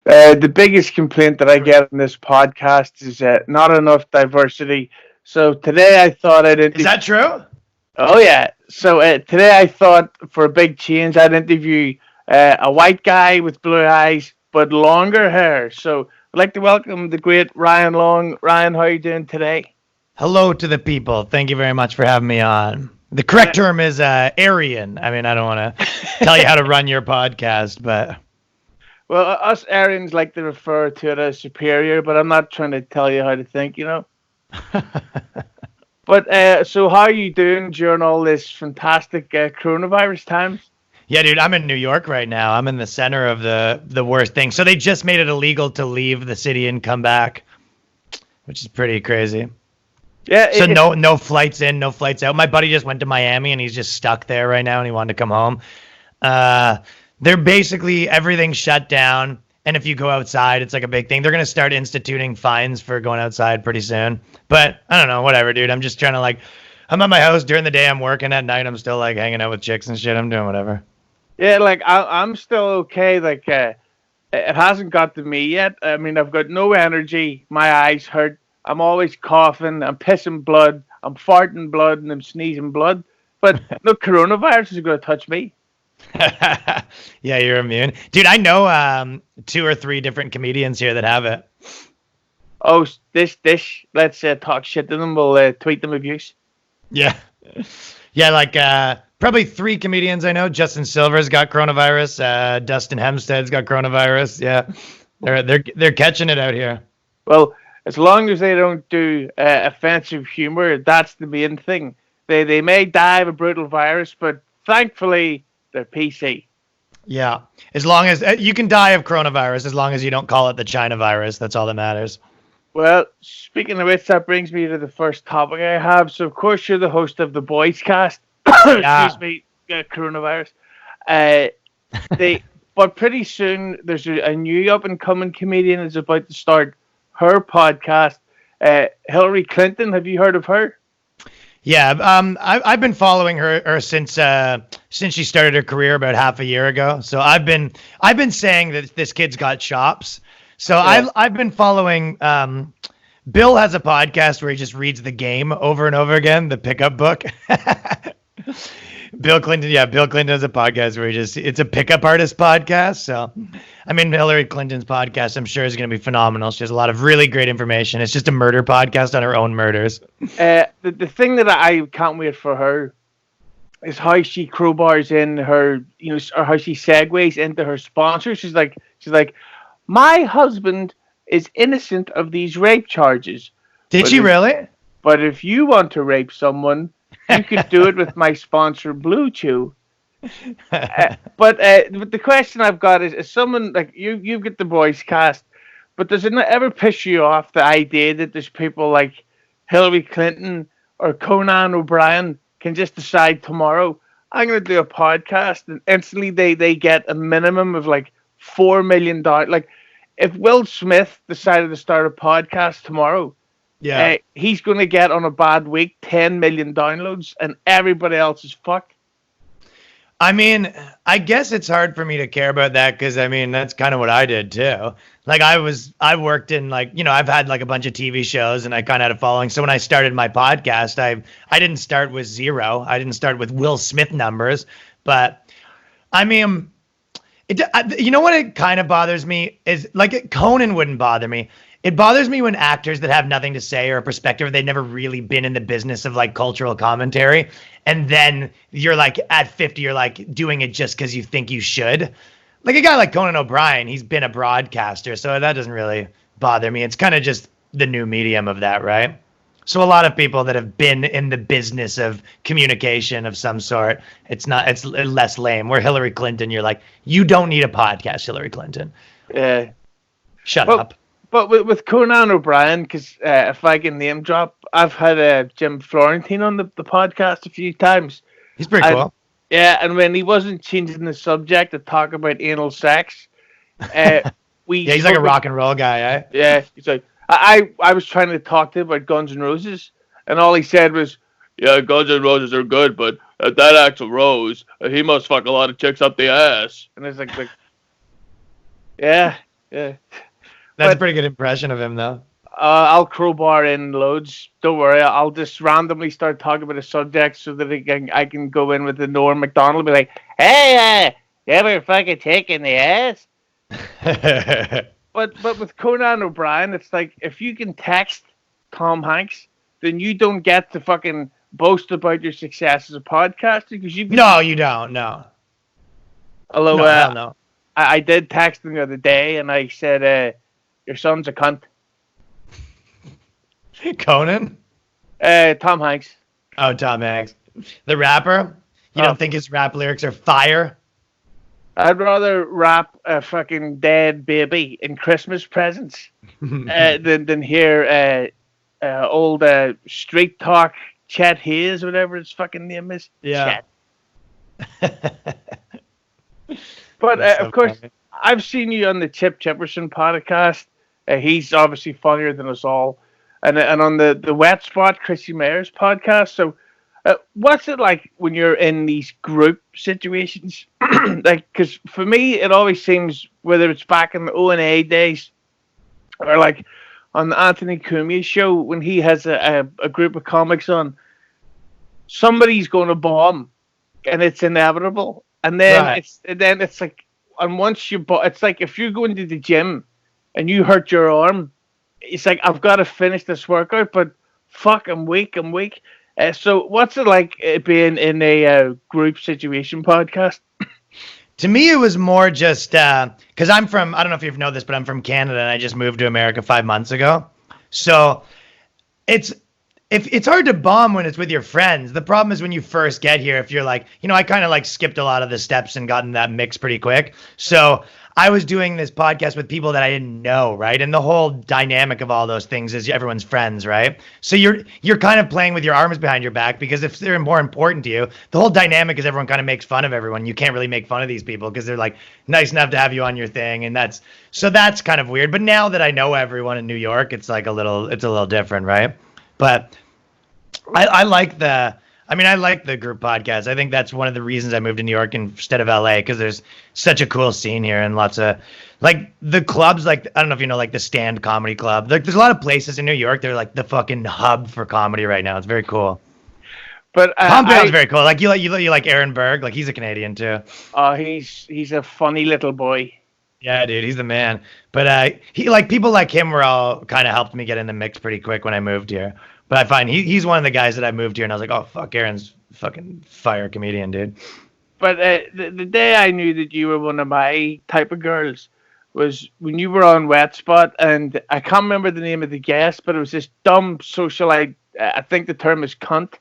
The biggest complaint that I get on this podcast is not enough diversity. So today I thought I'd Is interview. that true? Oh yeah. So today I thought for a big change I'd interview a white guy with blue eyes but longer hair. So I'd like to welcome the great Ryan Long. Ryan, how are you doing today? Hello to the people. Thank you very much for having me on. The correct term is Aryan. I mean, I don't want to tell you how to run your podcast, but Well, us Aryans like to refer to it as superior, but I'm not trying to tell you how to think. But so how are you doing during all this fantastic coronavirus times? yeah, dude, I'm in New York right now. I'm in the center of the worst thing. So they just made it illegal to leave the city and come back, which is pretty crazy. Yeah, So no flights in, no flights out. My buddy just went to Miami and he's just stuck there right now and he wanted to come home. Uh, they're basically everything's shut down. And if you go outside, it's like a big thing. They're gonna start instituting fines for going outside pretty soon. But I don't know, whatever, dude. I'm just trying to I'm at my house during the day. I'm working at night. I'm still like hanging out with chicks and shit. I'm doing whatever. yeah, like I'm still okay. Like it hasn't got to me yet. I mean, I've got no energy. My eyes hurt. I'm always coughing. I'm pissing blood. I'm farting blood, and I'm sneezing blood. But no coronavirus is going to touch me. Yeah, you're immune, dude. I know two or three different comedians here that have it. Oh, this. Let's talk shit to them. We'll tweet them abuse. Yeah. Yeah, probably three comedians I know. Justin Silver's got coronavirus. Dustin Hempstead's got coronavirus. Yeah, they're catching it out here. Well, as long as they don't do offensive humor, that's the main thing. They may die of a brutal virus, but thankfully they're PC. Yeah, as long as you can die of coronavirus, as long as you don't call it the China virus, that's all that matters. Well, speaking of which, that brings me to the first topic I have. So, of course, you're the host of the Boys Cast. Yeah. Excuse me, coronavirus. Uh, they, but pretty soon there's a new up and coming comedian that's about to start her podcast. Hillary Clinton, have you heard of her? Yeah, I've been following her since she started her career about half a year ago. So I've been saying that this kid's got chops. So Yeah. I've been following. Bill has a podcast where he just reads the game over and over again, the pickup book. Bill Clinton has a podcast where it's a pickup artist podcast. So, I mean, Hillary Clinton's podcast, I'm sure, is going to be phenomenal. She has a lot of really great information. It's just a murder podcast on her own murders. The thing that I can't wait for her is how she crowbars in her, or how she segues into her sponsor. She's like, my husband is innocent of these rape charges. Did But she if- really? But if you want to rape someone, you could do it with my sponsor, Blue Chew. But the question I've got is someone like you get the Boys Cast, but does it not ever piss you off the idea that there's people like Hillary Clinton or Conan O'Brien can just decide tomorrow, I'm going to do a podcast, and instantly they get a minimum of like $4 million. Like if Will Smith decided to start a podcast tomorrow, Yeah. he's going to get on a bad week 10 million downloads, and everybody else is fucked. I mean, I guess it's hard for me to care about that because I mean that's kind of what I did too. Like I worked in I've had like a bunch of TV shows and I kind of had a following. So when I started my podcast, I didn't start with zero. I didn't start with Will Smith numbers, but I mean, you know what it kind of bothers me is Conan wouldn't bother me. It bothers me when actors that have nothing to say or a perspective, they've never really been in the business of like cultural commentary. And then you're like at 50, you're like doing it just because you think you should. Like a guy like Conan O'Brien, he's been a broadcaster. So that doesn't really bother me. It's kind of just the new medium of that, right? So a lot of people that have been in the business of communication of some sort, it's less lame. Where Hillary Clinton, you're like, you don't need a podcast, Hillary Clinton. Yeah. Shut Well, up. But with Conan O'Brien, because if I can name drop, I've had Jim Florentine on the podcast a few times. He's pretty cool. Yeah, and when he wasn't changing the subject to talk about anal sex, we Yeah, he's like a rock and roll guy, eh? Yeah, he's like, I was trying to talk to him about Guns N' Roses, and all he said was, "Yeah, Guns N' Roses are good, but that Axl Rose, he must fuck a lot of chicks up the ass." And it's like, yeah. Yeah. That's a But pretty good impression of him, though. I'll crowbar in loads. Don't worry. I'll just randomly start talking about a subject so that I can go in with the Norm Macdonald and be like, "Hey, you ever fucking taken the ass?" But with Conan O'Brien, it's like if you can text Tom Hanks, then you don't get to fucking boast about your success as a podcaster because you can. No, you don't. No. Although No, hell no. I did text him the other day and I said, "Your son's a cunt." Conan? Tom Hanks. Oh, Tom Hanks. The rapper? You Oh, don't think his rap lyrics are fire? I'd rather wrap a fucking dead baby in Christmas presents than hear old street talk Chet Hayes, whatever his fucking name is. Yeah. Chet. But That's of so course, funny. I've seen you on the Chip Chipperson podcast. He's obviously funnier than us all, and on the Wet Spot Chrissy Mayer's podcast. So, what's it like when you're in these group situations? Like, because for me, it always seems whether it's back in the O&A days or like on the Anthony Cumia show when he has a group of comics on, somebody's going to bomb, and it's inevitable. Right. And then it's like, and once it's like if you go into the gym and you hurt your arm, it's like I've got to finish this workout, but fuck, I'm weak, I'm weak. So what's it like being in a group situation podcast? To me, it was more just because I'm from, I don't know if you know this, but I'm from Canada and I just moved to America 5 months ago. So it's it's hard to bomb when it's with your friends. The problem is when you first get here, if you're like, I kind of like skipped a lot of the steps and got in that mix pretty quick. So I was doing this podcast with people that I didn't know, right? And the whole dynamic of all those things is everyone's friends, right? So you're kind of playing with your arms behind your back because if they're more important to you, the whole dynamic is everyone kind of makes fun of everyone. You can't really make fun of these people because they're like nice enough to have you on your thing, and that's kind of weird. But now that I know everyone in New York, it's a little different, right? But I like I like the group podcast. I think that's one of the reasons I moved to New York instead of LA because there's such a cool scene here and lots of like the clubs. Like I don't know if you know like the Stand Comedy Club. Like there's a lot of places in New York. They're like the fucking hub for comedy right now. It's very cool. But Compound's very cool. Like you like Aaron Berg. Like he's a Canadian too. he's a funny little boy. Yeah, dude, he's the man. But he like people like him were all kind of helped me get in the mix pretty quick when I moved here. But I find he's one of the guys that I moved here and I was like, oh fuck, Aaron's fucking fire comedian, dude. But the day I knew that you were one of my type of girls was when you were on Wet Spot, and I can't remember the name of the guest, but it was this dumb socialite. I think the term is cunt.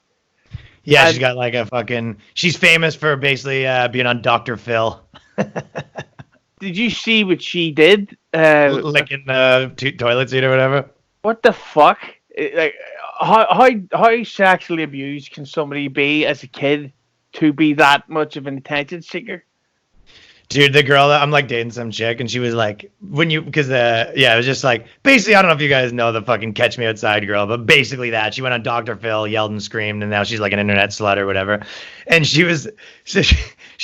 Yeah, she's And got like a fucking. She's famous for basically being on Dr. Phil, did you see what she did? licking the toilet seat or whatever. What the fuck? Like, how sexually abused can somebody be as a kid to be that much of an attention seeker? Dude, the girl that I'm like dating some chick, and she was like, because yeah, it was just like basically, I don't know if you guys know the fucking Catch Me Outside girl, but basically that she went on Dr. Phil, yelled and screamed, and now she's like an internet slut or whatever. And she was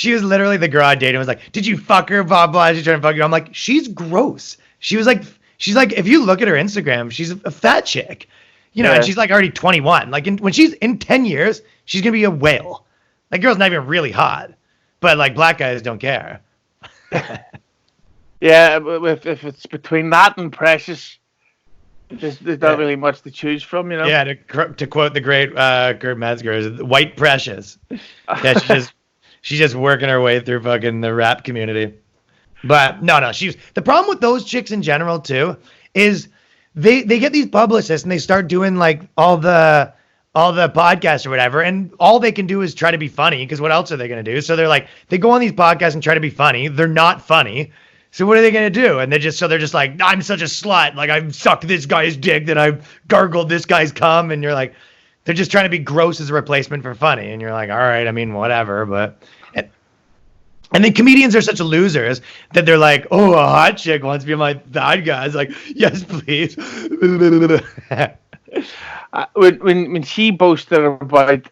literally the girl I dated was like, did you fuck her? Blah blah. She's trying to fuck you. I'm like, she's gross. She's like, if you look at her Instagram, she's a fat chick, Yeah. and she's like already 21. Like when she's in 10 years, she's gonna be a whale. That girl's not even really hot, but like black guys don't care. Yeah, if it's between that and Precious, there's not really much to choose from, you know. Yeah, to quote the great Kurt Metzger, "White Precious." Yeah, she's just working her way through fucking the rap community. But no, she's the problem with those chicks in general too is they get these publicists and they start doing like all the podcasts or whatever, and all they can do is try to be funny because what else are they gonna do? So they're like they go on these podcasts and try to be funny. They're not funny. So what are they gonna do? And they're just like, I'm such a slut. Like I've sucked this guy's dick, then I've gargled this guy's cum, and you're like, they're just trying to be gross as a replacement for funny, and you're like, all right, I mean, whatever. But and then comedians are such losers that they're like, oh, a hot chick wants to be my thigh guy. It's like, yes, please. When she boasted about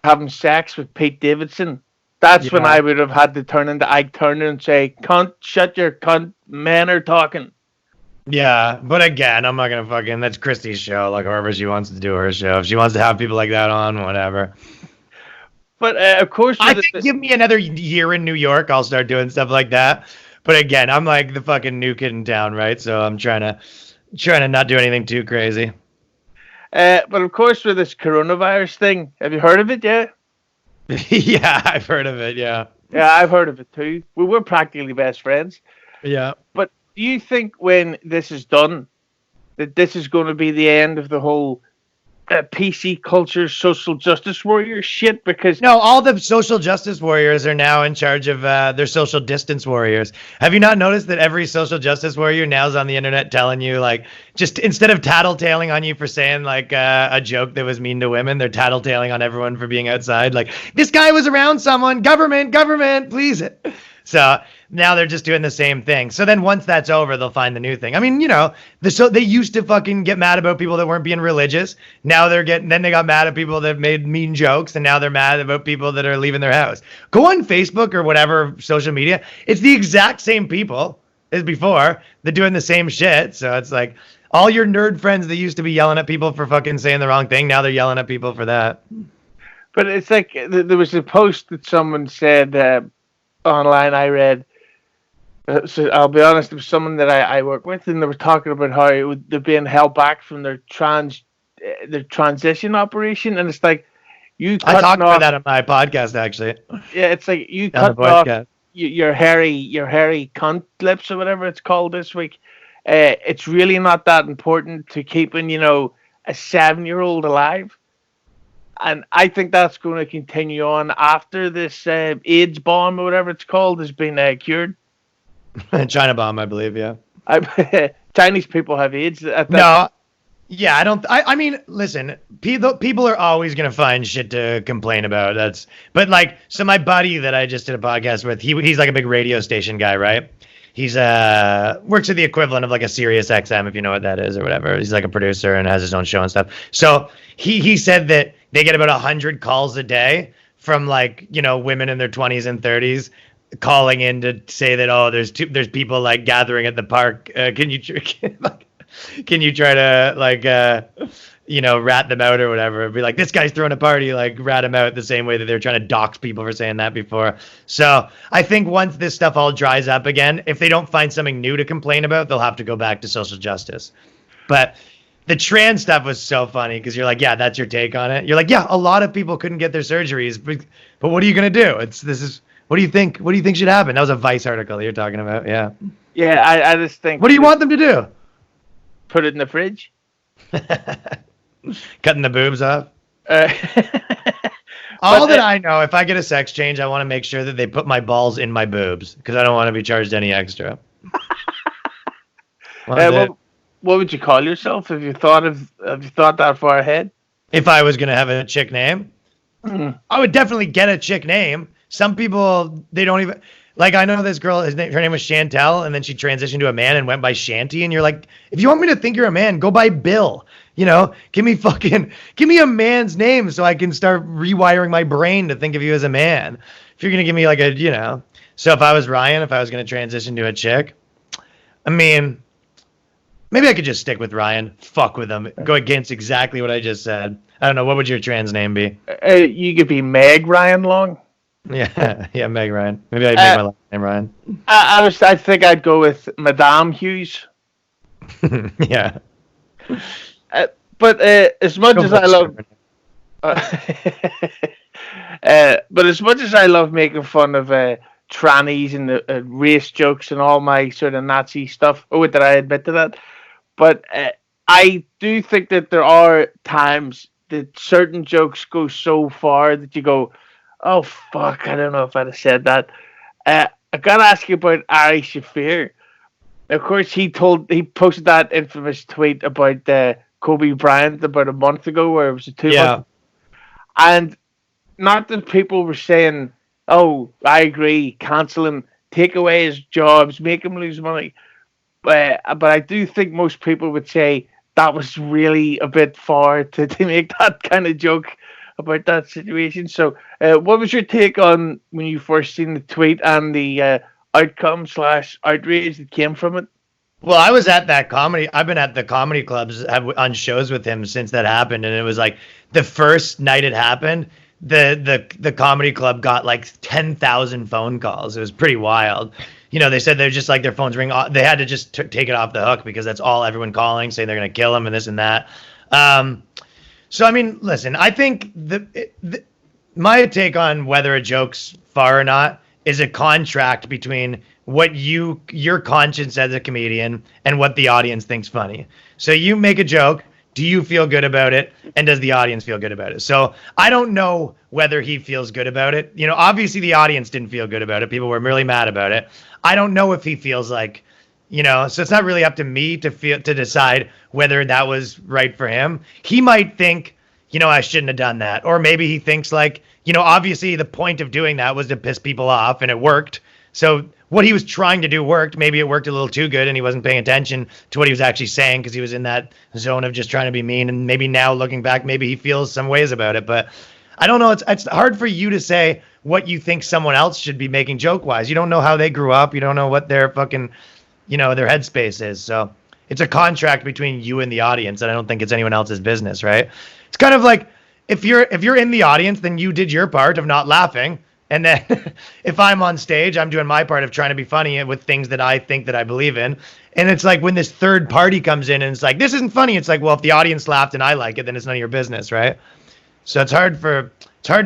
having sex with Pete Davidson, That's when Yeah. I would have had to turn into Ike Turner and say, "Cunt, shut your cunt, men are talking." Yeah, but again, I'm not gonna fucking. That's Christie's show. Like, however she wants to do her show. If she wants to have people like that on, whatever. But of course, I with think give me another year in New York, I'll start doing stuff like that. But again, I'm like the fucking new kid in town, right? So I'm trying to not do anything too crazy. but of course, with this coronavirus thing, have you heard of it yet? Yeah, I've heard of it. Yeah, Yeah, I've heard of it too. We were practically best friends. yeah. But do you think when this is done, that this is going to be the end of the whole PC culture, social justice warrior shit? Because No, all the social justice warriors are now in charge of their social distance warriors. Have you not noticed that every social justice warrior now is on the internet telling you, like, just instead of tattletaling on you for saying, like, a joke that was mean to women, they're tattletaling on everyone for being outside. Like, this guy was around someone, government, please. So now they're just doing the same thing. So then once that's over, they'll find the new thing. I mean, so they used to fucking get mad about people that weren't being religious. Now then they got mad at people that made mean jokes, and now they're mad about people that are leaving their house. Go on Facebook or whatever social media. It's the exact same people as before. They're doing the same shit. So it's like all your nerd friends that used to be yelling at people for fucking saying the wrong thing, now they're yelling at people for that. but it's like there was a post that someone said online. I read. So I'll be honest, it was someone that I work with, and they were talking about how they're being held back from their transition operation, and it's like you I cutting talked about off. that on my podcast, actually, Yeah, it's like you on the cutting off podcast. your hairy cunt lips or whatever it's called this week. It's really not that important to keeping a 7-year-old alive, and I think that's going to continue on after this AIDS bomb or whatever it's called has been cured. China bomb, I believe, yeah. Chinese people have AIDS. No, yeah, I don't. I mean, listen, people are always gonna find shit to complain about. But like, so my buddy that I just did a podcast with, he's like a big radio station guy, right? He's works at the equivalent of like a Sirius XM, if you know what that is or whatever. He's like a producer and has his own show and stuff. So he said that they get about 100 calls a day from like women in their 20s and 30s calling in to say that there's people like gathering at the park. Can you can you try to like rat them out or whatever? Be like, this guy's throwing a party, like rat him out the same way that they're trying to dox people for saying that before. So I think once this stuff all dries up again, if they don't find something new to complain about, they'll have to go back to social justice. But the trans stuff was so funny because you're like, yeah, that's your take on it. You're like, yeah, a lot of people couldn't get their surgeries, but what are you gonna do? What do you think? What do you think should happen? That was a Vice article you're talking about. Yeah. Yeah, I just think. What do you want them to do? Put it in the fridge. Cutting the boobs off. Uh, All that I know, if I get a sex change, I want to make sure that they put my balls in my boobs because I don't want to be charged any extra. what would you call yourself? Have you thought that far ahead? If I was gonna have a chick name, I would definitely get a chick name. Some people, they don't even like. I know this girl. Her name was Chantel, and then she transitioned to a man and went by Shanty. And you're like, if you want me to think you're a man, go by Bill. Give me a man's name so I can start rewiring my brain to think of you as a man. If you're gonna give me like so if I was Ryan, if I was gonna transition to a chick, I mean, maybe I could just stick with Ryan. Fuck with him. Go against exactly what I just said. I don't know. What would your trans name be? You could be Meg Ryan Long. Yeah, Meg Ryan. Maybe I'd make my last name Ryan. I think I'd go with Madame Hughes. Yeah. But as much as I love, but as much as I love making fun of trannies and race jokes and all my sort of Nazi stuff, that I admit to that. But I do think that there are times that certain jokes go so far that you go, oh fuck, I don't know if I'd have said that. I gotta ask you about Ari Shafir. Of course, he posted that infamous tweet about Kobe Bryant about a month ago, where it was a 2 month. And not that people were saying, "Oh, I agree, cancel him, take away his jobs, make him lose money." But I do think most people would say that was really a bit far to make that kind of joke about that situation. So, what was your take on when you first seen the tweet and the outcome slash outrage that came from it? Well, I was at that comedy. I've been at the comedy clubs on shows with him since that happened, and it was like the first night it happened. The comedy club got like 10,000 phone calls. It was pretty wild. They said they're just like their phones ring. They had to just take it off the hook because that's all everyone calling, saying they're gonna kill him and this and that. So I mean, listen, I think my take on whether a joke's far or not is a contract between what your conscience as a comedian and what the audience thinks funny. So you make a joke, do you feel good about it, and does the audience feel good about it? So I don't know whether he feels good about it. Obviously the audience didn't feel good about it. People were really mad about it. I don't know if he feels like, so it's not really up to me to decide whether that was right for him. He might think, I shouldn't have done that. Or maybe he thinks like, obviously the point of doing that was to piss people off and it worked. So what he was trying to do worked. Maybe it worked a little too good and he wasn't paying attention to what he was actually saying because he was in that zone of just trying to be mean. And maybe now looking back, maybe he feels some ways about it. But I don't know. It's hard for you to say what you think someone else should be making joke wise. You don't know how they grew up. You don't know what their fucking, their headspace is. So it's a contract between you and the audience. And I don't think it's anyone else's business, right? It's kind of like if you're in the audience, then you did your part of not laughing. And then if I'm on stage, I'm doing my part of trying to be funny with things that I think that I believe in. And it's like when this third party comes in and it's like, this isn't funny. It's like, well, if the audience laughed and I like it, then it's none of your business, right? So it's hard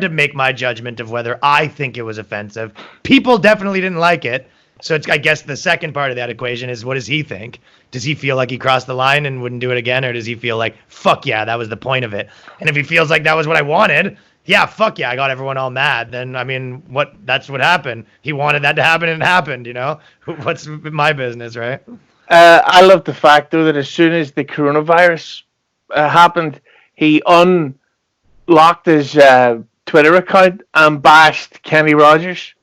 to make my judgment of whether I think it was offensive. People definitely didn't like it. So I guess the second part of that equation is, what does he think? Does he feel like he crossed the line and wouldn't do it again? Or does he feel like, fuck yeah, that was the point of it? And if he feels like that was what I wanted, yeah, fuck yeah, I got everyone all mad. Then, I mean, that's what happened. He wanted that to happen and it happened, What's my business, right? I love the fact, though, that as soon as the coronavirus happened, he unlocked his Twitter account and bashed Kenny Rogers.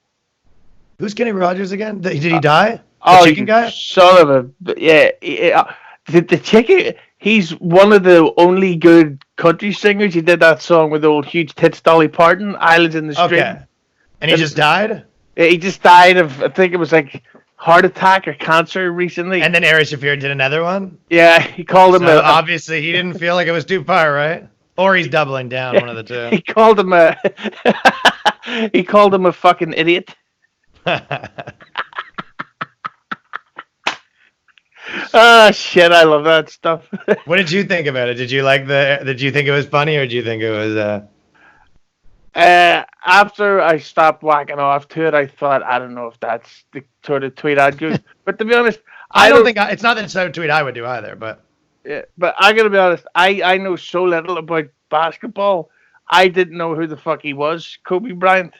Who's Kenny Rogers again? Did he die? The chicken guy? Son of a... Yeah. The chicken... He's one of the only good country singers. He did that song with the old huge tits Dolly Parton, Islands in the Stream. Okay. And he just died? He just died of, I think it was like heart attack or cancer recently. And then Ari Shaffir did another one? Yeah, he called him obviously he didn't feel like it was too far, right? Or he's doubling down, one of the two. He called him a fucking idiot. Oh shit, I love that stuff. What did you think about it? Did you think it was funny, or did you think it was after I stopped whacking off to it, I thought, I don't know if that's the sort of tweet I'd do. But to be honest, I don't think it's not the sort of tweet I would do either, but yeah, but I gotta be honest, I know so little about basketball. I didn't know who the fuck he was, Kobe Bryant.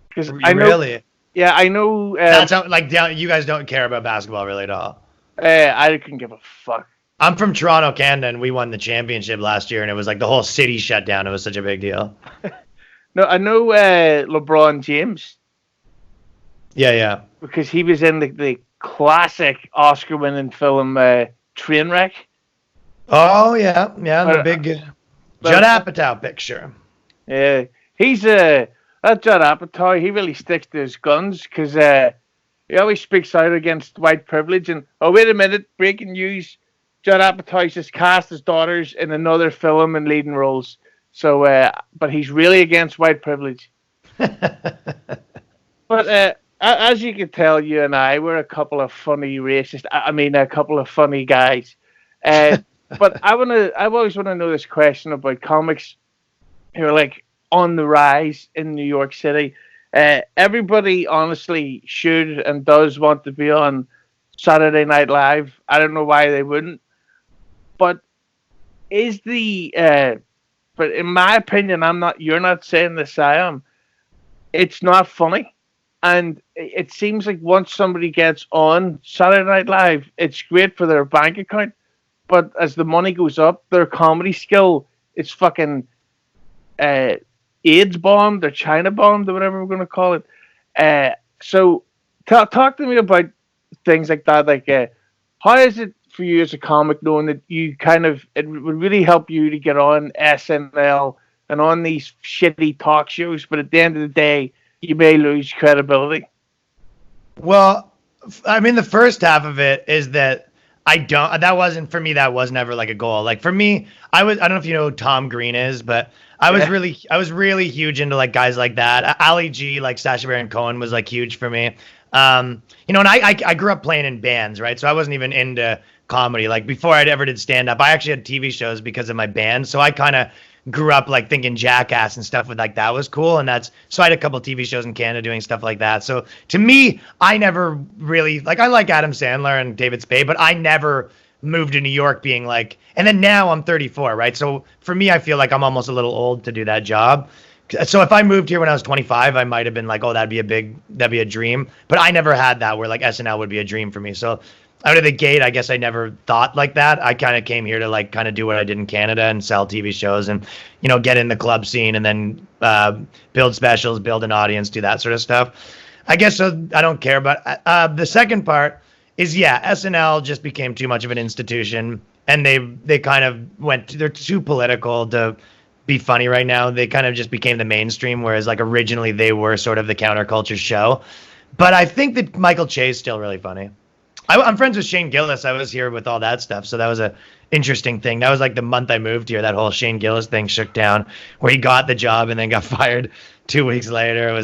Because I know, really? Yeah, I know. That's how, you guys don't care about basketball really at all. I couldn't give a fuck. I'm from Toronto, Canada, and we won the championship last year, and it was like the whole city shut down. It was such a big deal. No, I know LeBron James. Yeah. Because he was in the classic Oscar-winning film Trainwreck. Oh yeah, the big Judd Apatow picture. Yeah, he's that Judd Apatow. He really sticks to his guns because he always speaks out against white privilege. And oh, wait a minute, breaking news: Judd Apatow just cast his daughters in another film in leading roles. So, but he's really against white privilege. But as you can tell, you and I, we're a couple of funny racist. I mean, a couple of funny guys. But I've always want to know this question about comics who are like on the rise in New York City. Everybody honestly should and does want to be on Saturday Night Live. I don't know why they wouldn't. But but in my opinion, you're not saying this, I am. It's not funny. And it seems like once somebody gets on Saturday Night Live, it's great for their bank account. But as the money goes up, their comedy skill is fucking AIDS bombed or China bombed or whatever we're going to call it. So talk to me about things like that. Like, how is it for you as a comic knowing that you it would really help you to get on SNL and on these shitty talk shows, but at the end of the day, you may lose credibility. Well, I mean, the first half of it is that I don't. That wasn't for me. That was never like a goal. Like for me, I don't know if you know who Tom Green is, but Yeah. I was really huge into like guys like that. Ali G, like Sacha Baron Cohen, was like huge for me. And I grew up playing in bands, right? So I wasn't even into comedy. Like before I ever did stand up, I actually had TV shows because of my band. So I kind of grew up like thinking Jackass and stuff with like that was cool. And that's so I had a couple TV shows in Canada doing stuff like that. So to me, I never really like I like Adam Sandler and David Spade, but I never moved to New York being like, and then now I'm 34, right? So for me, I feel like I'm almost a little old to do that job. So if I moved here when I was 25, I might have been like, oh, that'd be a dream. But I never had that where like SNL would be a dream for me. So out of the gate, I guess I never thought like that. I kind of came here to like kind of do what I did in Canada and sell TV shows and, get in the club scene and then build specials, build an audience, do that sort of stuff. I guess so. I don't care. But the second part is, yeah, SNL just became too much of an institution and they kind of they're too political to be funny right now. They kind of just became the mainstream, whereas like originally they were sort of the counterculture show. But I think that Michael Che is still really funny. I'm friends with Shane Gillis. I was here with all that stuff, so that was a interesting thing. That was like the month I moved here. That whole Shane Gillis thing shook down, where he got the job and then got fired 2 weeks later.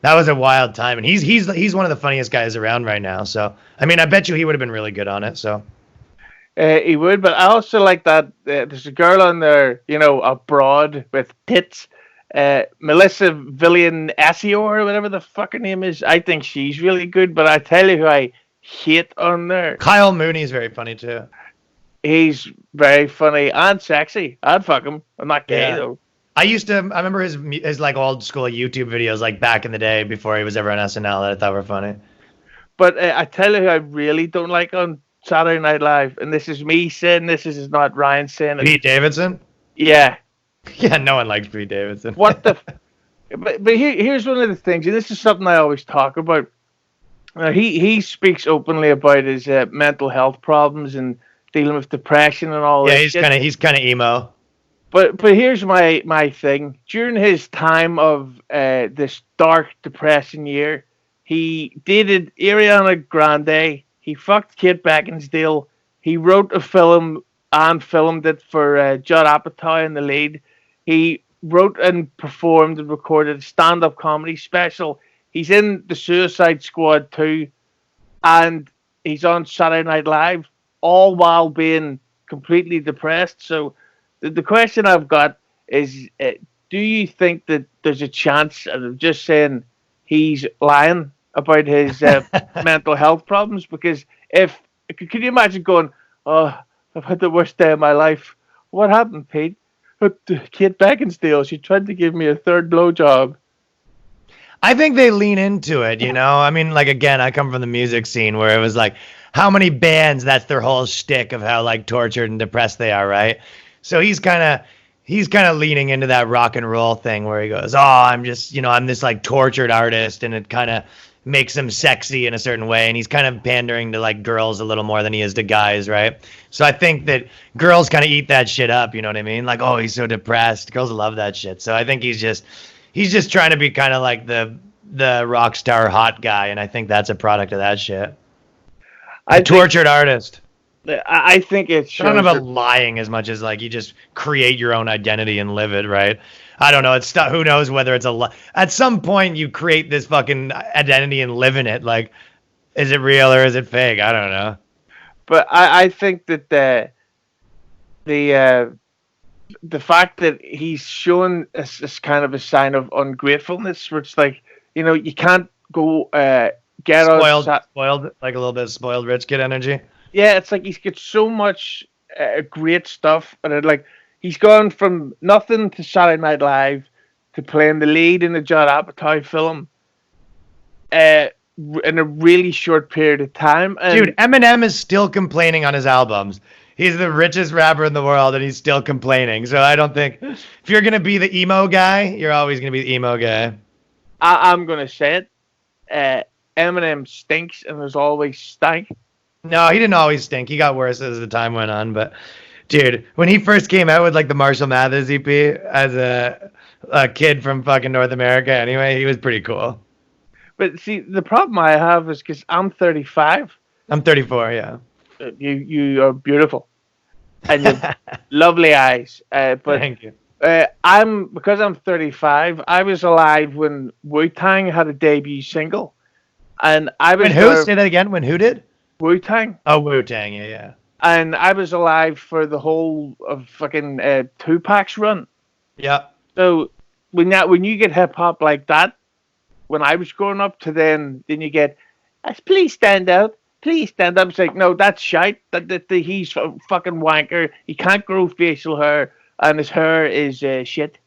That was a wild time, and he's one of the funniest guys around right now. So I mean, I bet you he would have been really good on it. So He would, but I also like that there's a girl on there, abroad with tits. Melissa Villian Asio or whatever the fuck her name is. I think she's really good, but I tell you who I hate on there. Kyle Mooney is very funny too. He's very funny and sexy. I'd fuck him. I'm not gay though. I remember his like old school YouTube videos like back in the day before he was ever on SNL that I thought were funny. But I tell you who I really don't like on Saturday Night Live, and this is me saying this is not Ryan saying it. Pete Davidson? Yeah. Yeah, no one likes Pete Davidson. What the? But here's one of the things, and this is something I always talk about. He speaks openly about his mental health problems and dealing with depression and all. Yeah, this he's kind of emo. But here's my thing. During his time of this dark, depressing year, he dated Ariana Grande. He fucked Kate Beckinsale. He wrote a film and filmed it for Judd Apatow in the lead. He wrote and performed and recorded a stand-up comedy special. He's in the Suicide Squad 2, and he's on Saturday Night Live, all while being completely depressed. So the question I've got is, do you think that there's a chance, and I'm just saying he's lying about his mental health problems? Because can you imagine going, oh, I've had the worst day of my life. What happened, Pete? Kate Beckinsale, she tried to give me a third blowjob. I think they lean into it, I mean, like, again, I come from the music scene where it was like, how many bands, that's their whole shtick of how, like, tortured and depressed they are, right? So he's kind of leaning into that rock and roll thing where he goes, oh, I'm just, I'm this, like, tortured artist, and it kind of makes him sexy in a certain way, and he's kind of pandering to, like, girls a little more than he is to guys, right? So I think that girls kind of eat that shit up, you know what I mean? Like, oh, he's so depressed. Girls love that shit. So I think he's just trying to be kind of like the rock star hot guy, and I think that's a product of that shit. A tortured artist. I think it's not about lying as much as like you just create your own identity and live it, right? I don't know. It's who knows whether it's at some point you create this fucking identity and live in it. Like, is it real or is it fake? I don't know. But I think that the fact that he's shown as kind of a sign of ungratefulness, where it's like, you can't go get spoiled, like a little bit of spoiled rich kid energy. Yeah, it's like he's got so much great stuff, and he's gone from nothing to Saturday Night Live to playing the lead in the Judd Apatow film in a really short period of time. And dude, Eminem is still complaining on his albums. He's the richest rapper in the world, and he's still complaining. So I don't think if you're gonna be the emo guy, you're always gonna be the emo guy. I'm gonna say it. Eminem stinks, and there's always stank. No, he didn't always stink. He got worse as the time went on. But Dude, when he first came out with like the Marshall Mathers EP as a kid from fucking North America, anyway, he was pretty cool. But see, the problem I have is because I'm 35. I'm 34, yeah. You are beautiful, and you have lovely eyes. But Thank you. I'm 35. I was alive when Wu Tang had a debut single, and I was When who? Say that again. When who did? Wu Tang. Oh, Wu Tang. Yeah, yeah. And I was alive for the whole of fucking Tupac's run. Yeah. So when you get hip hop like that, when I was growing up, to then you get, please stand out, please stand up. It's like, no, that's shite. He's a fucking wanker. He can't grow facial hair, and his hair is shit.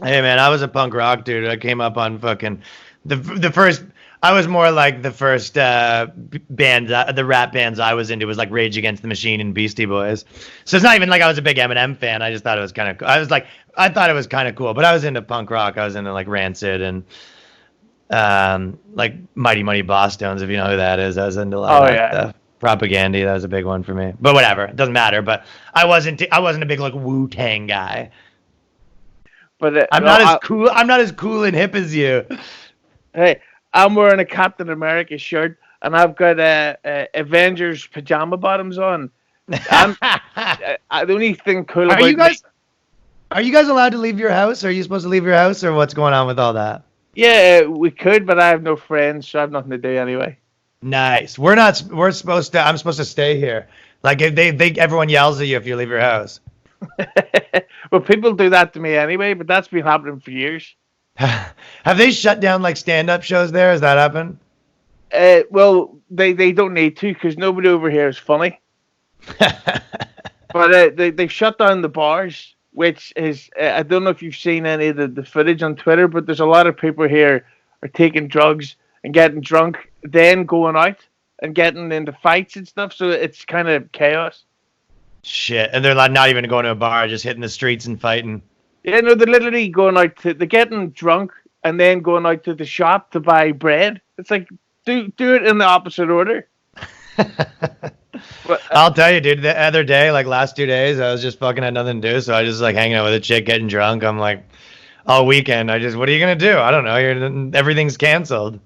Hey man, I was a punk rock dude. I came up on fucking the first. I was more like the first band, the rap bands I was into was like Rage Against the Machine and Beastie Boys. So it's not even like I was a big Eminem fan. I just thought it was kind of. I thought it was kind of cool. But I was into punk rock. I was into like Rancid and like Mighty Mighty Boss Stones, if you know who that is. I was into a lot of that stuff. Propaganda, that was a big one for me. But whatever, it doesn't matter. But I wasn't a big like Wu Tang guy. But I'm not as cool. I'm not as cool and hip as you. Hey, I'm wearing a Captain America shirt, and I've got Avengers pajama bottoms on. The only thing cool about Are you guys allowed to leave your house? Are you supposed to leave your house, or what's going on with all that? Yeah, we could, but I have no friends, so I have nothing to do anyway. Nice. We're not. We're supposed to. I'm supposed to stay here. Like if everyone yells at you if you leave your house. Well, people do that to me anyway, but that's been happening for years. Have they shut down like stand-up shows there? Has that happened? Well, they don't need to because nobody over here is funny. But they've shut down the bars, which is I don't know if you've seen any of the footage on Twitter, but there's a lot of people here are taking drugs and getting drunk, then going out and getting into fights and stuff. So it's kind of chaos. Shit, and they're like not even going to a bar, just hitting the streets and fighting. Yeah, no, they're literally going out they're getting drunk and then going out to the shop to buy bread. It's like, do it in the opposite order. But, I'll tell you, dude, the other day, like last 2 days, I was just fucking had nothing to do. So I just like hanging out with a chick, getting drunk. I'm like, all weekend, what are you going to do? I don't know. Everything's canceled.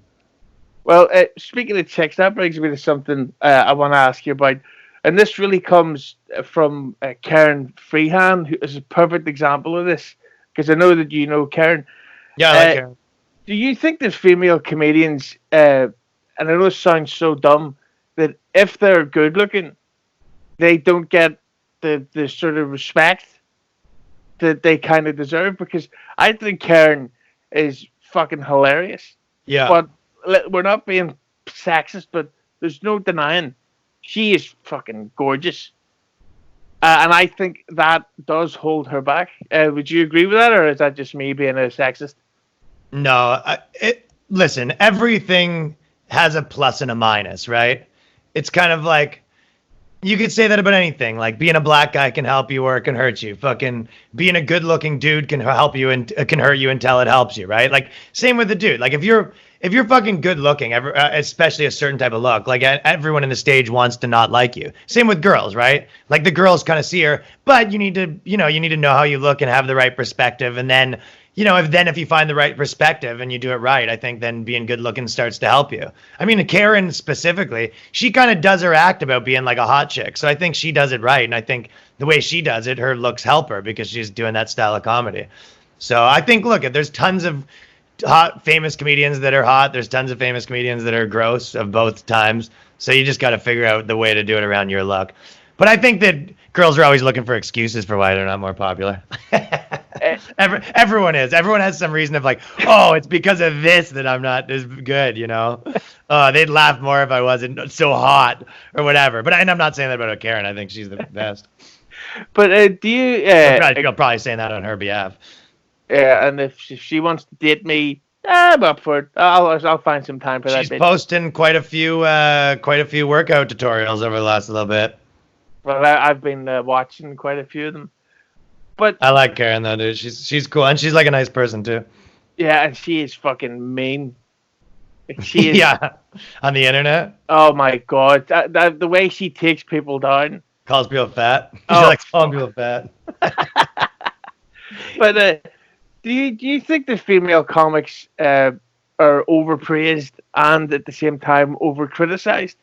Well, speaking of chicks, that brings me to something I want to ask you about. And this really comes from Karen Freehan, who is a perfect example of this, because I know that you know Karen. Yeah, I like Karen. Do you think that female comedians, and I know it sounds so dumb, that if they're good looking, they don't get the sort of respect that they kind of deserve? Because I think Karen is fucking hilarious. Yeah. But we're not being sexist, but there's no denying she is fucking gorgeous. And I think that does hold her back. Would you agree with that, or is that just me being a sexist? No, listen, everything has a plus and a minus, right? It's kind of like, you could say that about anything. Like being a black guy can help you or it can hurt you. Fucking being a good looking dude can help you and can hurt you until it helps you, right? Like same with the dude. Like if you're fucking good looking, especially a certain type of look, like everyone in the stage wants to not like you. Same with girls, right? Like the girls kind of see her, but you need to know how you look and have the right perspective. And then, if you find the right perspective and you do it right, I think then being good looking starts to help you. I mean, Karen specifically, she kind of does her act about being like a hot chick. So I think she does it right. And I think the way she does it, her looks help her because she's doing that style of comedy. So I think, look, there's tons of hot famous comedians that are hot. There's tons of famous comedians that are gross of both times. So you just got to figure out the way to do it around your luck. But I think that girls are always looking for excuses for why they're not more popular. Everyone is. Everyone has some reason of like, oh, it's because of this that I'm not as good, they'd laugh more if I wasn't so hot or whatever. But I'm not saying that about Karen. I think she's the best. But do you... I'm probably saying that on her behalf. Yeah, and if she wants to date me, I'm up for it. I'll find some time for that. She's posting quite a few workout tutorials over the last little bit. Well, I've been watching quite a few of them. But I like Karen though, dude. She's cool and she's like a nice person too. Yeah, and she is fucking mean. She is. Yeah, on the internet. Oh my god, the way she takes people down. Calls people fat. She Oh, likes calling people fat. but do you think the female comics are overpraised and at the same time over criticized?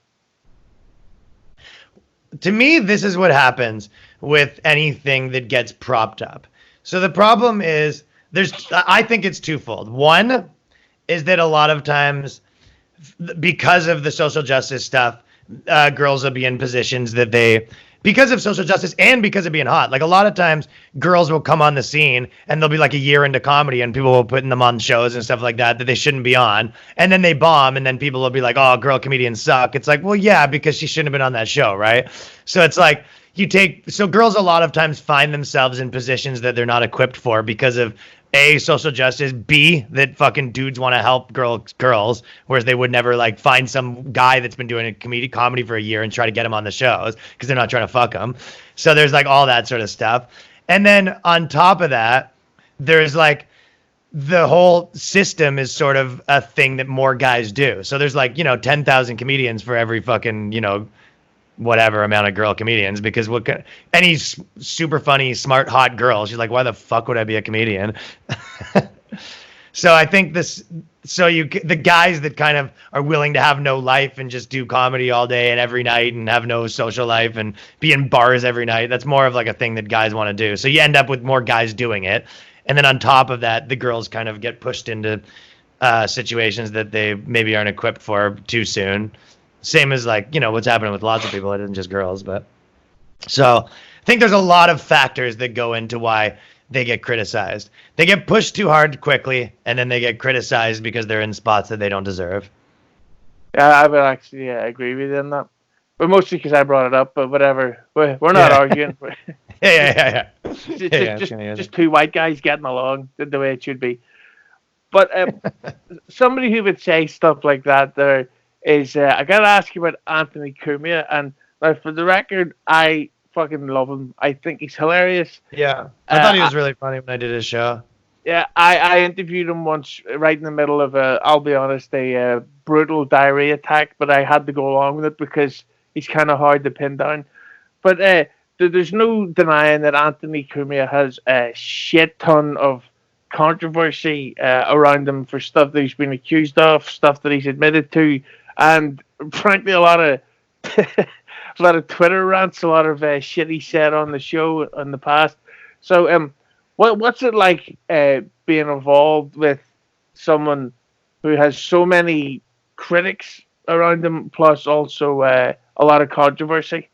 To me, this is what happens with anything that gets propped up. So the problem is I think it's twofold. One is that a lot of times, because of the social justice stuff, girls will be in positions that because of social justice and because of being hot. Like a lot of times, girls will come on the scene and they'll be like a year into comedy, and people will put them on shows and stuff like that they shouldn't be on, and then they bomb, and then people will be like, "Oh, girl comedians suck." It's like, well, yeah, because she shouldn't have been on that show, right? So it's like so girls a lot of times find themselves in positions that they're not equipped for because of A, social justice, B, that fucking dudes want to help girls, whereas they would never like find some guy that's been doing a comedy for a year and try to get him on the shows because they're not trying to fuck him. So there's like all that sort of stuff. And then on top of that, there's like the whole system is sort of a thing that more guys do. So there's like, 10,000 comedians for every fucking, whatever amount of girl comedians, because any super funny, smart, hot girl, she's like, why the fuck would I be a comedian? So I think the guys that kind of are willing to have no life and just do comedy all day and every night and have no social life and be in bars every night, that's more of like a thing that guys want to do. So you end up with more guys doing it. And then on top of that, the girls kind of get pushed into situations that they maybe aren't equipped for too soon. Same as like, what's happening with lots of people. It isn't just girls, but so I think there's a lot of factors that go into why they get criticized. They get pushed too hard quickly, and then they get criticized because they're in spots that they don't deserve. Yeah, I would actually agree with you on that. But mostly because I brought it up, but whatever. We're not arguing. Yeah. Just two white guys getting along the way it should be. But somebody who would say stuff like that there is, I got to ask you about Anthony Cumia. And now, for the record, I fucking love him. I think he's hilarious. Yeah. I thought he was really funny when I did his show. Yeah, I interviewed him once right in the middle of I'll be honest, a brutal diarrhea attack, but I had to go along with it because he's kind of hard to pin down. But there's no denying that Anthony Cumia has a shit ton of controversy around him for stuff that he's been accused of, stuff that he's admitted to, and frankly, a lot of Twitter rants, a lot of shit he said on the show in the past. So, what's it like being involved with someone who has so many critics around him, plus also a lot of controversy?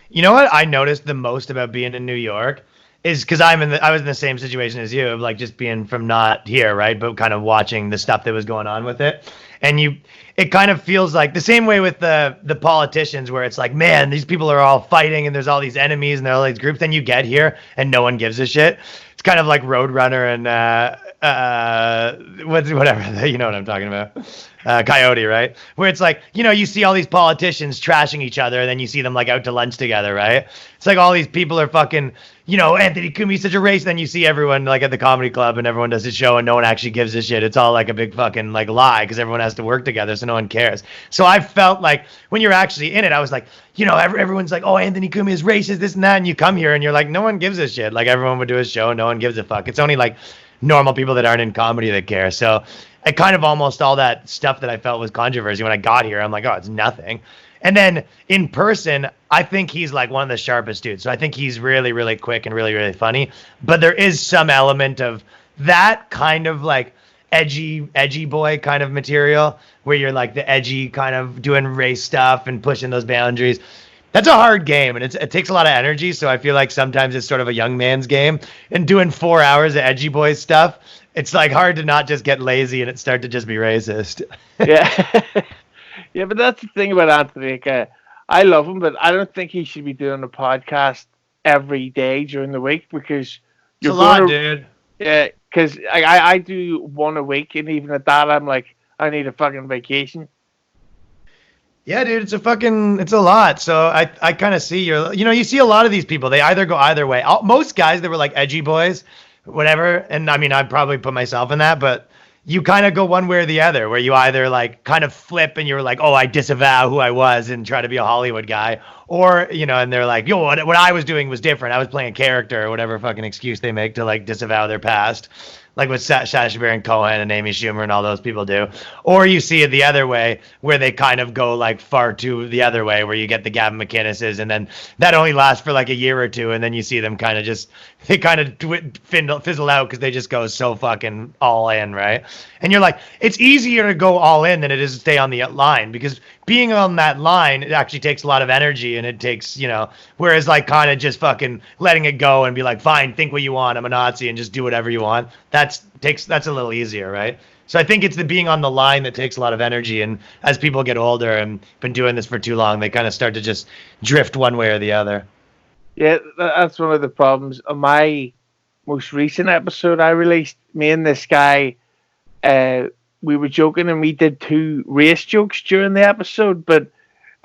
You know what I noticed the most about being in New York is because I was in the same situation as you, of like just being from not here, right, but kind of watching the stuff that was going on with it. And it kind of feels like the same way with the politicians, where it's like, man, these people are all fighting and there's all these enemies and there are all these groups. Then you get here and no one gives a shit. It's kind of like Roadrunner and whatever, you know what I'm talking about. Coyote, right? Where it's like, you see all these politicians trashing each other, and then you see them like out to lunch together, right? It's like all these people are fucking, Anthony Cumia's such a race. Then you see everyone like at the comedy club and everyone does a show and no one actually gives a shit. It's all like a big fucking like lie because everyone has to work together, so no one cares. So I felt like when you're actually in it, I was like, everyone's like, oh, Anthony Cumia's racist, this and that, and you come here and you're like, no one gives a shit. Like everyone would do a show, no one gives a fuck. It's only like normal people that aren't in comedy that care. So I kind of almost all that stuff that I felt was controversy when I got here, I'm like, oh, it's nothing. And then in person, I think he's like one of the sharpest dudes. So I think he's really, really quick and really, really funny. But there is some element of that kind of like edgy boy kind of material where you're like the edgy kind of doing race stuff and pushing those boundaries. That's a hard game, and it takes a lot of energy. So I feel like sometimes it's sort of a young man's game. And doing 4 hours of edgy boy stuff, it's like hard to not just get lazy and it start to just be racist. Yeah. Yeah, but that's the thing about Anthony. I love him, but I don't think he should be doing a podcast every day during the week because you're a lot, dude. Yeah, because I do one a week, and even at that, I'm like, I need a fucking vacation. Yeah, dude, it's a lot. So I kind of see you see a lot of these people. They either go either way. Most guys that were like edgy boys, whatever. And I mean, I'd probably put myself in that, but you kind of go one way or the other, where you either like kind of flip and you're like, oh, I disavow who I was and try to be a Hollywood guy, or and they're like, yo, what I was doing was different. I was playing a character or whatever fucking excuse they make to like disavow their past, like what Sacha Baron Cohen and Amy Schumer and all those people do. Or you see it the other way, where they kind of go like far too the other way, where you get the Gavin McInnes's, and then that only lasts for like a year or two, and then you see them kind of just they kind of fizzle out because they just go so fucking all in, right? And you're like, it's easier to go all in than it is to stay on the line, because being on that line, it actually takes a lot of energy, and it takes, whereas like kind of just fucking letting it go and be like, fine, think what you want, I'm a Nazi, and just do whatever you want. That's a little easier, right? So I think it's the being on the line that takes a lot of energy, and as people get older and been doing this for too long, they kind of start to just drift one way or the other. Yeah, that's one of the problems. On my most recent episode I released, me and this guy, we were joking and we did 2 race jokes during the episode, but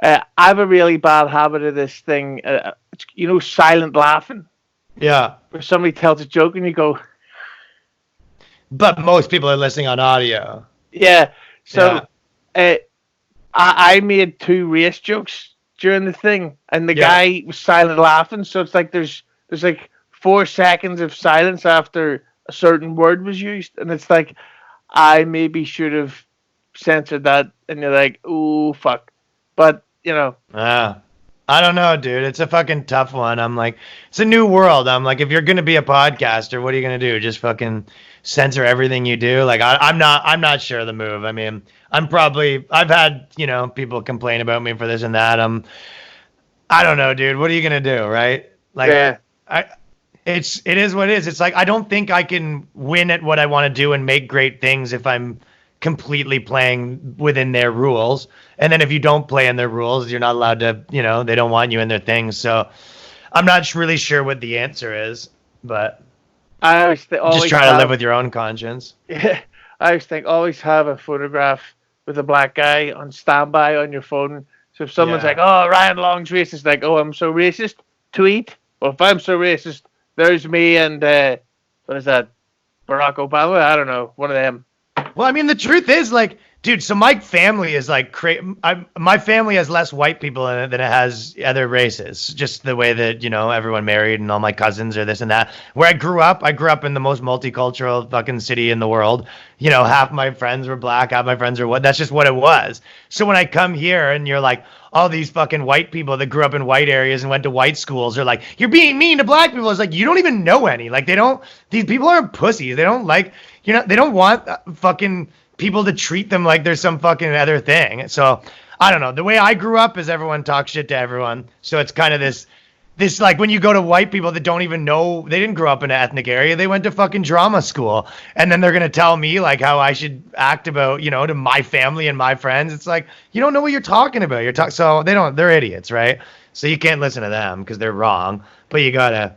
I have a really bad habit of this thing, silent laughing. Yeah. Where somebody tells a joke and you go... But most people are listening on audio. Yeah, so I made 2 race jokes during the thing, and the guy was silent laughing, so it's like there's like 4 seconds of silence after a certain word was used, and it's like I maybe should have censored that, and you're like, ooh, fuck. But, I don't know, dude. It's a fucking tough one. I'm like, it's a new world. I'm like, if you're gonna be a podcaster, what are you gonna do? Just fucking censor everything you do? Like, I'm not sure of the move. I mean, I've had, people complain about me for this and that. I don't know, dude. What are you gonna do, right? Like, it is what it is. It's like, I don't think I can win at what I want to do and make great things if I'm completely playing within their rules. And then if you don't play in their rules, you're not allowed to, they don't want you in their things. So I'm not really sure what the answer is, but I always just try to live with your own conscience. Yeah, I always think always have a photograph with a black guy on standby on your phone. So if someone's like, oh, Ryan Long's racist, like, oh, I'm so racist, tweet. Well, if I'm so racist, there's me and, what is that, Barack Obama? I don't know, one of them. Well, I mean, the truth is, like, dude, so my family is like my family has less white people in it than it has other races. Just the way that, everyone married and all my cousins are this and that. Where I grew up in the most multicultural fucking city in the world. Half my friends were black, half my friends are white. That's just what it was. So when I come here and you're like, all these fucking white people that grew up in white areas and went to white schools are like, you're being mean to black people. It's like, you don't even know any. Like, these people aren't pussies. They don't like, they don't want fucking people to treat them like there's some fucking other thing. So I don't know. The way I grew up is everyone talks shit to everyone. So it's kind of this like when you go to white people that don't even know, they didn't grow up in an ethnic area. They went to fucking drama school. And then they're going to tell me like how I should act about, to my family and my friends. It's like, you don't know what you're talking about. So they're idiots, right? So you can't listen to them because they're wrong, but you gotta,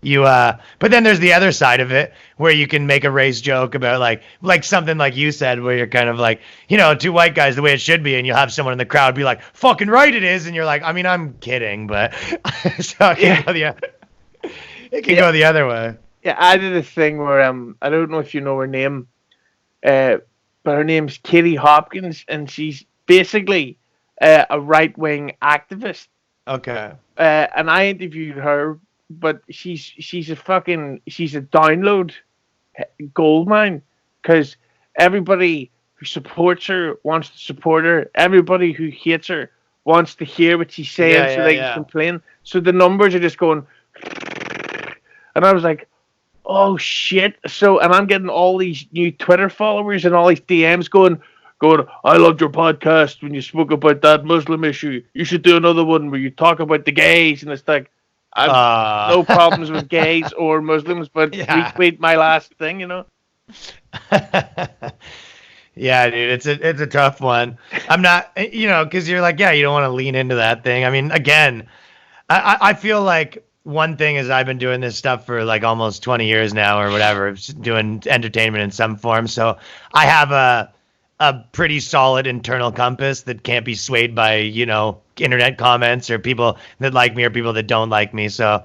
but then there's the other side of it where you can make a race joke about like something like you said, where you're kind of like, 2 white guys the way it should be, and you'll have someone in the crowd be like, fucking right it is, and you're like, I mean, I'm kidding, but so it can go the other way. Yeah, I did a thing where I don't know if you know her name, but her name's Katie Hopkins, and she's basically a right-wing activist. Okay. And I interviewed her. But she's a download goldmine, because everybody who supports her wants to support her. Everybody who hates her wants to hear what she's saying, so they can complain. So the numbers are just going. And I was like, oh shit! So, and I'm getting all these new Twitter followers and all these DMs going. I loved your podcast when you spoke about that Muslim issue. You should do another one where you talk about the gays, and it's like. I've no problems with gays or Muslims, but retweet my last thing, Yeah, dude, it's a tough one. I'm not, because you're like, you don't want to lean into that thing. I mean, again, I feel like one thing is I've been doing this stuff for like almost 20 years now or whatever, doing entertainment in some form. So I have a pretty solid internal compass that can't be swayed by, internet comments or people that like me or people that don't like me. So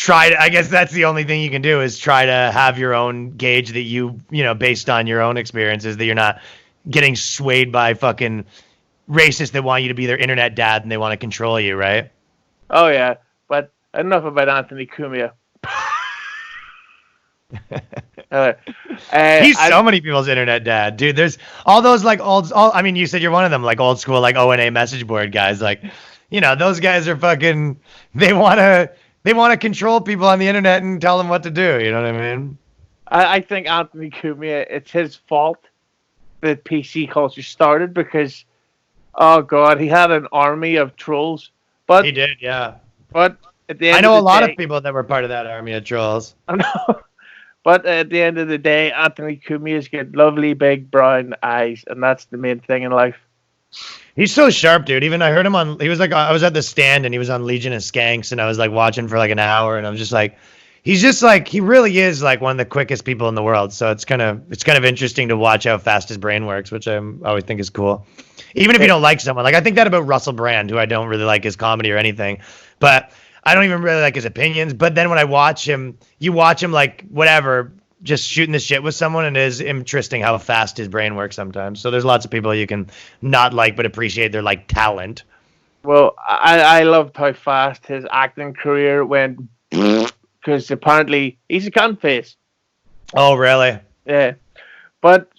I guess that's the only thing you can do is try to have your own gauge that based on your own experiences, that you're not getting swayed by fucking racists that want you to be their internet dad and they want to control you, right? Oh yeah, but enough about Anthony Cumia. uh, He's so many people's internet dad, dude. There's all those like I mean, you said you're one of them, like old school, like O&A message board guys. Like, those guys are fucking, they want to control people on the internet and tell them what to do. You know what I mean? I think Anthony Cumia, it's his fault that PC culture started because, oh god, he had an army of trolls. But he did, yeah. But at the end, I know of a lot of people that were part of that army of trolls. I know. But at the end of the day, Anthony Cumia's got lovely big brown eyes, and that's the main thing in life. He's so sharp, dude. Even I heard him on. He was like, I was at the stand and he was on Legion of Skanks, and I was like watching for like an hour, and I'm just like, he's just like, he really is like one of the quickest people in the world. So it's kind of interesting to watch how fast his brain works, which I always think is cool. Even if you don't like someone, like I think that about Russell Brand, who I don't really like his comedy or anything, but I don't even really like his opinions. But then when I watch him, you watch him like whatever, just shooting the shit with someone, and it is interesting how fast his brain works sometimes. So there's lots of people you can not like but appreciate their like talent. Well, I loved how fast his acting career went because apparently he's a cunt face. Oh, really? Yeah. But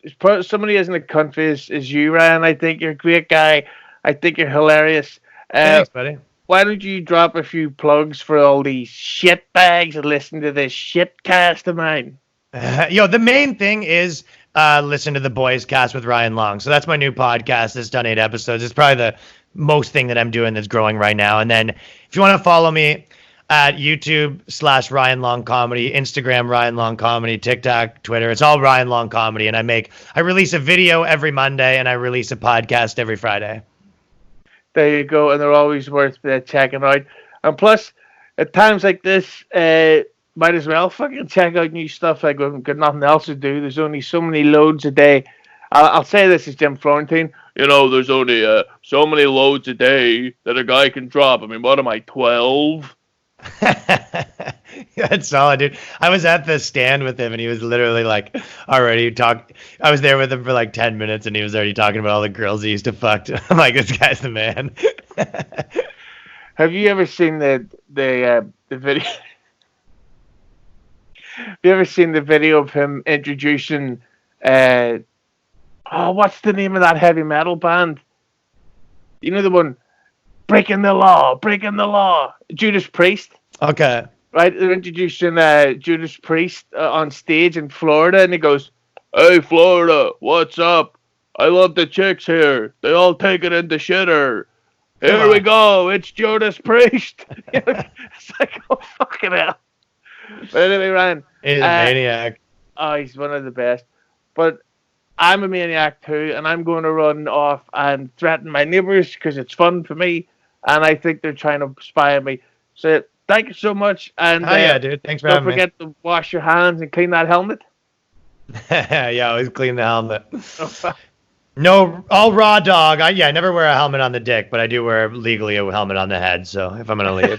somebody isn't a cunt face as you, Ryan. I think you're a great guy. I think you're hilarious. Thanks, buddy. Why don't you drop a few plugs for all these shit bags and listen to this shit cast of mine? The main thing is listen to the Boys Cast with Ryan Long. So that's my new podcast. It's done 8 episodes. It's probably the most thing that I'm doing that's growing right now. And then if you want to follow me at YouTube/Ryan Long Comedy, Instagram Ryan Long Comedy, TikTok, Twitter, it's all Ryan Long Comedy. And I release a video every Monday and I release a podcast every Friday. There you go. And they're always worth checking out. And plus, at times like this, might as well fucking check out new stuff. Like we've got nothing else to do. There's only so many loads a day. I'll say this as Jim Florentine. There's only so many loads a day that a guy can drop. I mean, what am I, 12? That's solid, dude. I was at the stand with him, and he was literally like already talk. I was there with him for like 10 minutes, and he was already talking about all the girls he used to fuck. I'm like, this guy's the man. Have you ever seen the video? Have you ever seen the video of him introducing? What's the name of that heavy metal band? You know the one, Breaking the Law. Judas Priest. Okay. Right, they're introducing Judas Priest on stage in Florida, and he goes, "Hey, Florida, what's up? I love the chicks here. They all take it in the shitter. Here we go. It's Judas Priest." It's like, oh, fucking hell. But anyway, Ryan. He's a maniac. Oh, he's one of the best. But I'm a maniac too, and I'm going to run off and threaten my neighbours because it's fun for me, and I think they're trying to spy on me. So thank you so much, and yeah, dude. Thanks for having me. Don't forget to wash your hands and clean that helmet. Yeah, always clean the helmet. No, all raw dog. I never wear a helmet on the dick, but I do wear legally a helmet on the head. So if I'm gonna leave.